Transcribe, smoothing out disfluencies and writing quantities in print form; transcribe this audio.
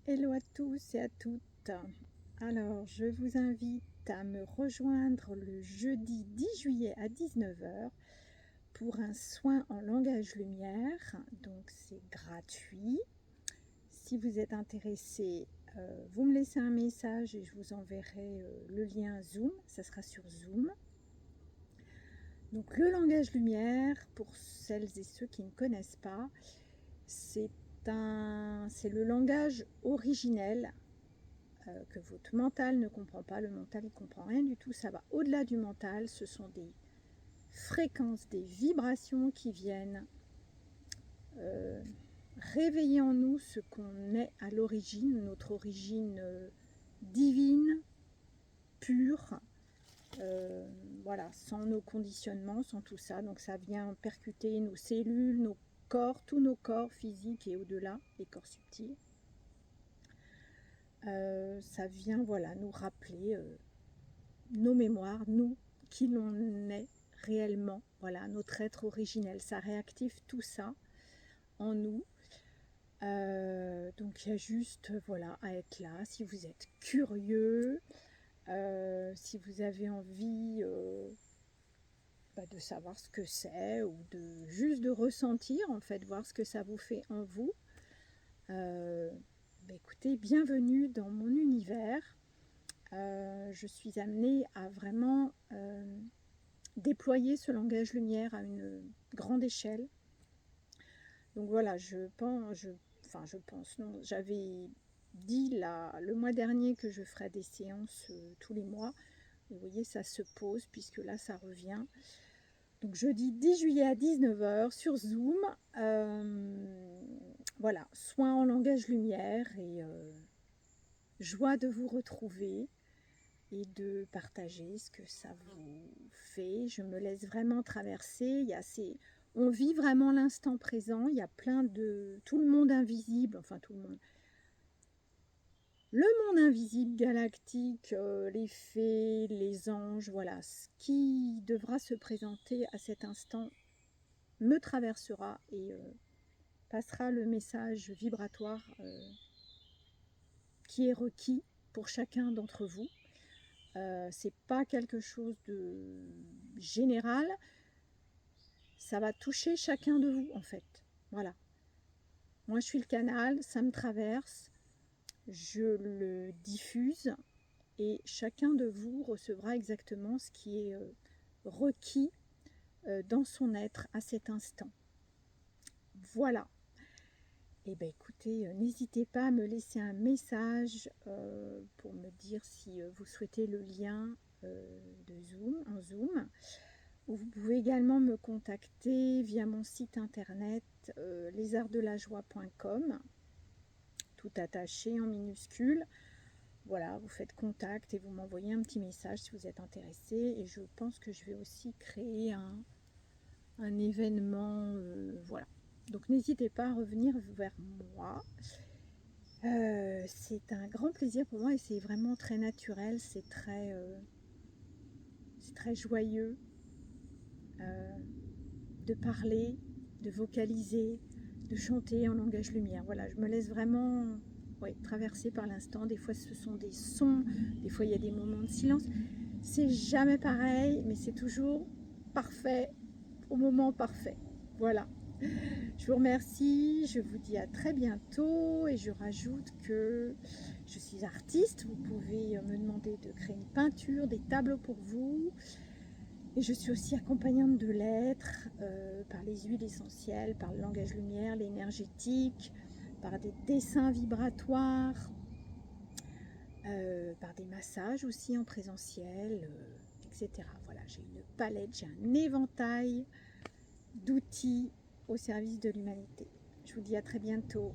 Hello à tous et à toutes. Alors, je vous invite à me rejoindre le jeudi 10 juillet à 19 h pour un soin en langage lumière. Donc, c'est gratuit. Si vous êtes intéressé, vous me laissez un message et je vous enverrai le lien Zoom. Ça sera sur Zoom. Donc, le langage lumière, pour celles et ceux qui ne connaissent pas, c'est le langage originel que votre mental ne comprend pas. Le mental ne comprend rien du tout, ça va au-delà du mental. Ce sont des fréquences, des vibrations qui viennent réveiller en nous ce qu'on est à l'origine, notre origine divine, pure, voilà, sans nos conditionnements, sans tout ça. Donc ça vient percuter nos cellules, nos corps, tous nos corps physiques et au-delà, les corps subtils. Ça vient, voilà, nous rappeler nos mémoires, nous, qui l'on est réellement, voilà, notre être originel. Ça réactive tout ça en nous. Donc il y a juste, voilà, à être là. Si vous êtes curieux, si vous avez envie de savoir ce que c'est, ou juste de ressentir, en fait, voir ce que ça vous fait en vous, écoutez, bienvenue dans mon univers. Je suis amenée à vraiment déployer ce langage lumière à une grande échelle. Donc voilà, je pense, non, j'avais dit le mois dernier que je ferais des séances tous les mois. Et vous voyez, ça se pose puisque là, ça revient. Donc jeudi 10 juillet à 19 h sur Zoom. Voilà, soin en langage lumière et joie de vous retrouver et de partager ce que ça vous fait. Je me laisse vraiment traverser. On vit vraiment l'instant présent. Il y a tout le monde invisible, enfin tout le monde. Le monde invisible galactique, les fées, les anges, voilà, ce qui devra se présenter à cet instant me traversera et passera le message vibratoire qui est requis pour chacun d'entre vous. C'est pas quelque chose de général, ça va toucher chacun de vous en fait. Voilà. Moi je suis le canal, ça me traverse, je le diffuse et chacun de vous recevra exactement ce qui est requis dans son être à cet instant. Voilà. Et bien écoutez, n'hésitez pas à me laisser un message pour me dire si vous souhaitez le lien de Zoom, en Zoom. Vous pouvez également me contacter via mon site internet lesartsdelajoie.com, tout attaché en minuscule. Voilà, vous faites contact et vous m'envoyez un petit message si vous êtes intéressé. Et je pense que je vais aussi créer un événement, voilà. Donc n'hésitez pas à revenir vers moi. C'est un grand plaisir pour moi et c'est vraiment très naturel, c'est très joyeux de parler, de vocaliser, de chanter en langage lumière. Voilà, je me laisse vraiment traverser par l'instant. Des fois ce sont des sons, des fois il y a des moments de silence. C'est jamais pareil, mais c'est toujours parfait au moment parfait. Voilà. Je vous remercie, je vous dis à très bientôt et je rajoute que je suis artiste. Vous pouvez me demander de créer une peinture, des tableaux pour vous. Et je suis aussi accompagnante de l'être par les huiles essentielles, par le langage lumière, l'énergétique, par des dessins vibratoires, par des massages aussi en présentiel, etc. Voilà, j'ai une palette, j'ai un éventail d'outils au service de l'humanité. Je vous dis à très bientôt.